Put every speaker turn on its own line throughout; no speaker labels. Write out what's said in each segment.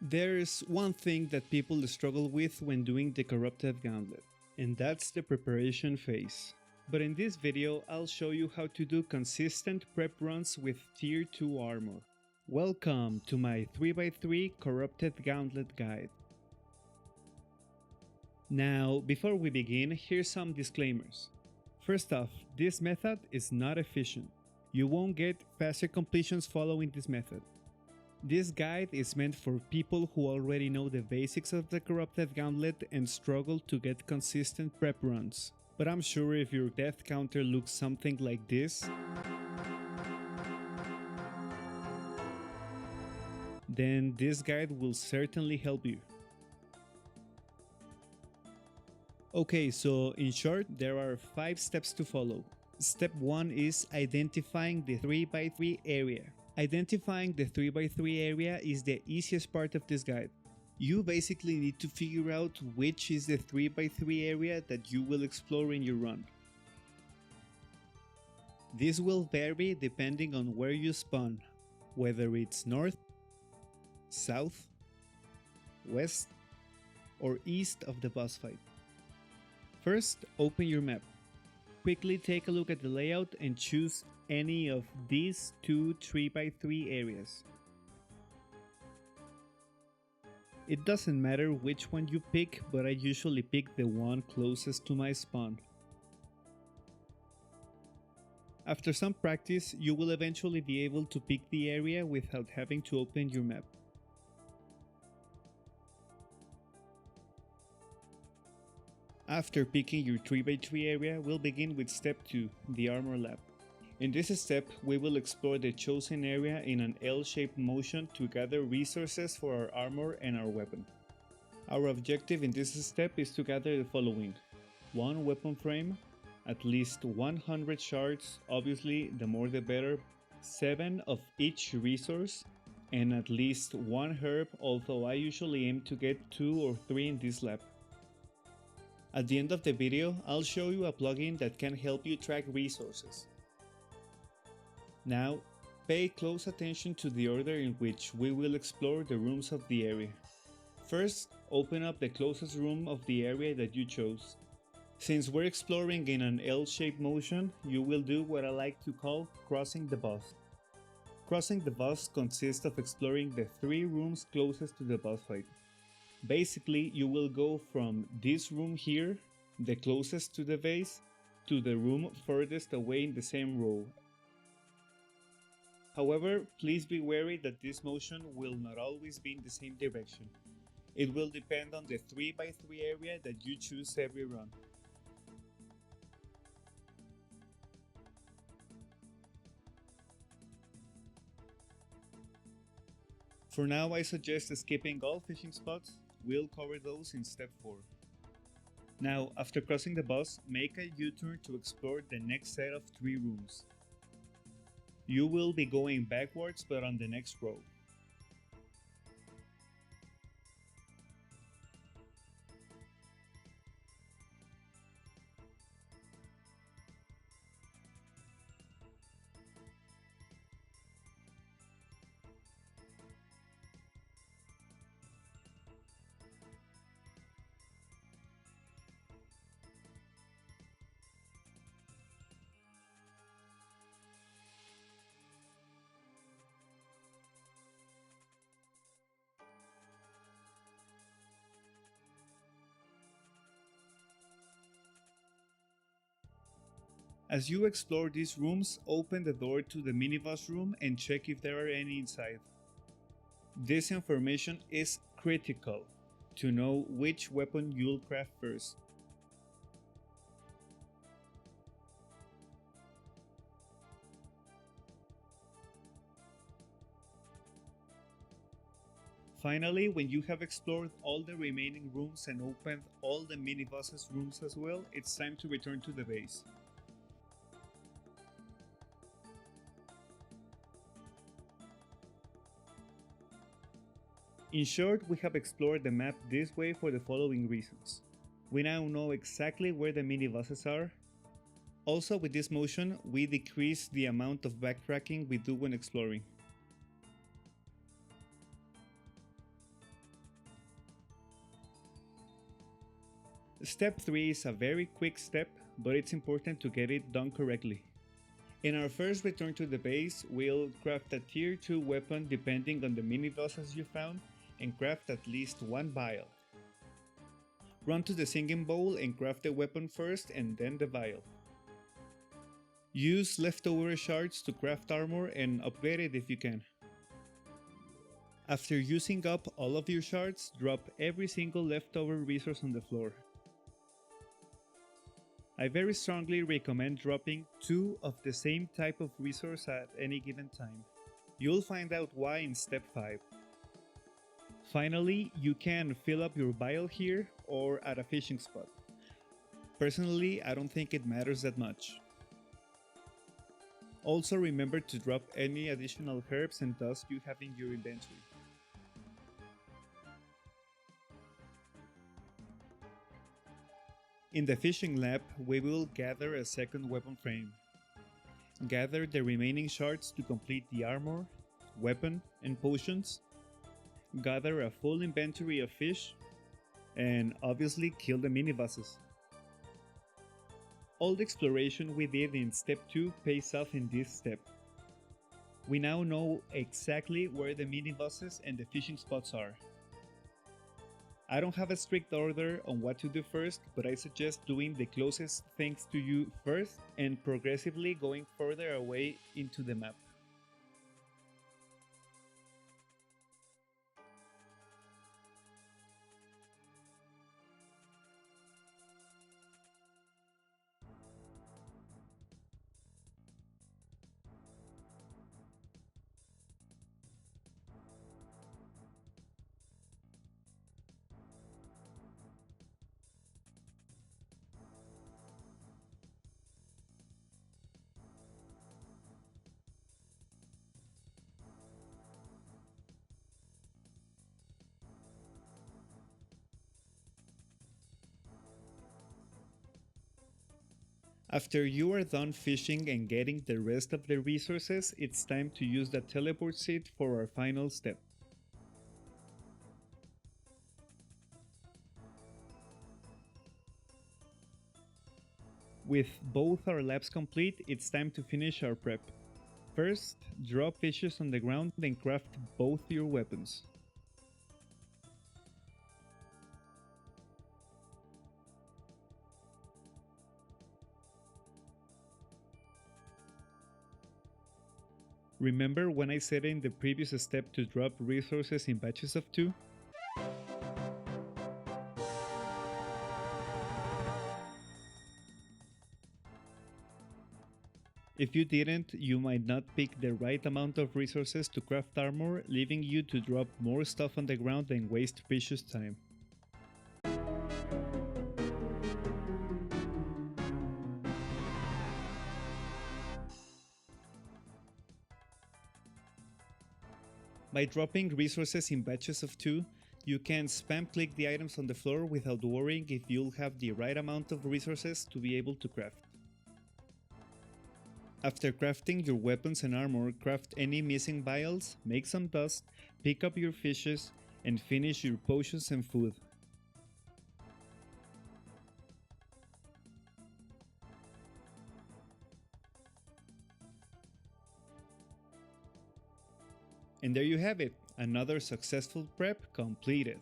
There's one thing that people struggle with when doing the Corrupted Gauntlet, and that's the preparation phase. But in this video, I'll show you how to do consistent prep runs with tier 2 armor. Welcome to my 3x3 Corrupted Gauntlet guide. Now, before we begin, here's some disclaimers. First off, this method is not efficient. You won't get faster completions following this method. This guide is meant for people who already know the basics of the Corrupted Gauntlet and struggle to get consistent prep runs. But I'm sure if your death counter looks something like this, then this guide will certainly help you. Okay, so in short, there are 5 steps to follow. Step 1 is identifying the 3x3 area. Identifying the 3x3 area is the easiest part of this guide. You basically need to figure out which is the 3x3 area that you will explore in your run. This will vary depending on where you spawn, whether it's north, south, west, or east of the boss fight. First, open your map. Quickly take a look at the layout and choose any of these 2 3x3 areas. It doesn't matter which one you pick, but I usually pick the one closest to my spawn. After some practice, you will eventually be able to pick the area without having to open your map. After picking your 3x3 area, we'll begin with step 2, the armor lab. In this step, we will explore the chosen area in an L-shaped motion to gather resources for our armor and our weapon. Our objective in this step is to gather the following: 1 weapon frame, at least 100 shards, obviously the more the better, 7 of each resource, and at least 1 herb, although I usually aim to get 2 or 3 in this lab. At the end of the video, I'll show you a plugin that can help you track resources. Now, pay close attention to the order in which we will explore the rooms of the area. First, open up the closest room of the area that you chose. Since we're exploring in an L-shaped motion, you will do what I like to call crossing the boss. Crossing the boss consists of exploring the 3 rooms closest to the boss fight. Basically, you will go from this room here, the closest to the base, to the room furthest away in the same row. However, please be wary that this motion will not always be in the same direction. It will depend on the 3x3 area that you choose every run. For now, I suggest skipping all fishing spots. We'll cover those in step 4. Now, after crossing the boss, make a U-turn to explore the next set of 3 rooms. You will be going backwards but on the next row. As you explore these rooms, open the door to the miniboss room and check if there are any inside. This information is critical to know which weapon you'll craft first. Finally, when you have explored all the remaining rooms and opened all the mini-boss's rooms as well, it's time to return to the base. In short, we have explored the map this way for the following reasons. We now know exactly where the mini-bosses are. Also, with this motion, we decrease the amount of backtracking we do when exploring. Step 3 is a very quick step, but it's important to get it done correctly. In our first return to the base, we'll craft a tier 2 weapon depending on the mini bosses you found, and craft at least one vial. Run to the singing bowl and craft the weapon first and then the vial. Use leftover shards to craft armor and upgrade it if you can. After using up all of your shards, drop every single leftover resource on the floor. I very strongly recommend dropping 2 of the same type of resource at any given time. You'll find out why in step 5. Finally, you can fill up your vial here or at a fishing spot. Personally, I don't think it matters that much. Also remember to drop any additional herbs and dust you have in your inventory. In the fishing lab, we will gather a second weapon frame. Gather the remaining shards to complete the armor, weapon, and potions. Gather a full inventory of fish, and obviously kill the mini-bosses. All the exploration we did in step 2 pays off in this step. We now know exactly where the mini-bosses and the fishing spots are. I don't have a strict order on what to do first, but I suggest doing the closest things to you first and progressively going further away into the map. After you are done fishing and getting the rest of the resources, it's time to use the teleport seed for our final step. With both our labs complete, it's time to finish our prep. First, drop fishes on the ground and craft both your weapons. Remember when I said in the previous step to drop resources in batches of 2? If you didn't, you might not pick the right amount of resources to craft armor, leaving you to drop more stuff on the ground and waste precious time. By dropping resources in batches of 2, you can spam click the items on the floor without worrying if you'll have the right amount of resources to be able to craft. After crafting your weapons and armor, craft any missing vials, make some dust, pick up your fishes, and finish your potions and food. And there you have it, another successful prep completed.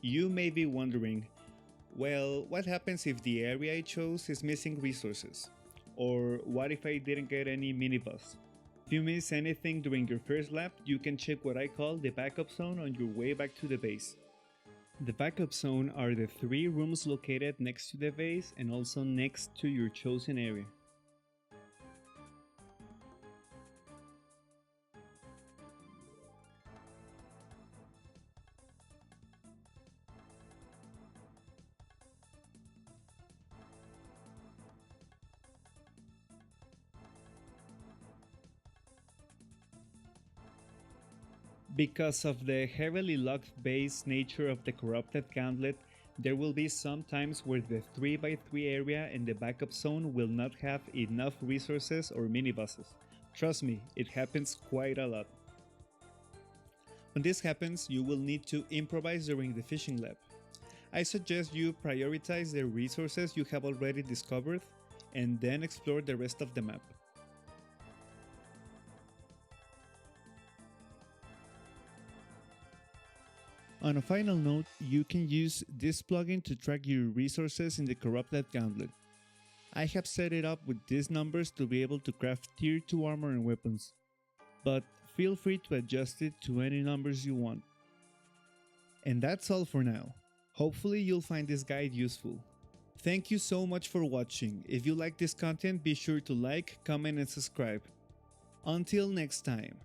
You may be wondering, well, what happens if the area I chose is missing resources? Or what if I didn't get any mini-boss? If you miss anything during your first lap, you can check what I call the backup zone on your way back to the base. The backup zone are the 3 rooms located next to the base and also next to your chosen area. Because of the heavily locked base nature of the Corrupted Gauntlet, there will be some times where the 3x3 area and the backup zone will not have enough resources or mini-bosses. Trust me, it happens quite a lot. When this happens, you will need to improvise during the fishing lab. I suggest you prioritize the resources you have already discovered and then explore the rest of the map. On a final note, you can use this plugin to track your resources in the Corrupted Gauntlet. I have set it up with these numbers to be able to craft tier 2 armor and weapons, but feel free to adjust it to any numbers you want. And that's all for now. Hopefully you'll find this guide useful. Thank you so much for watching. If you like this content, be sure to like, comment and subscribe. Until next time.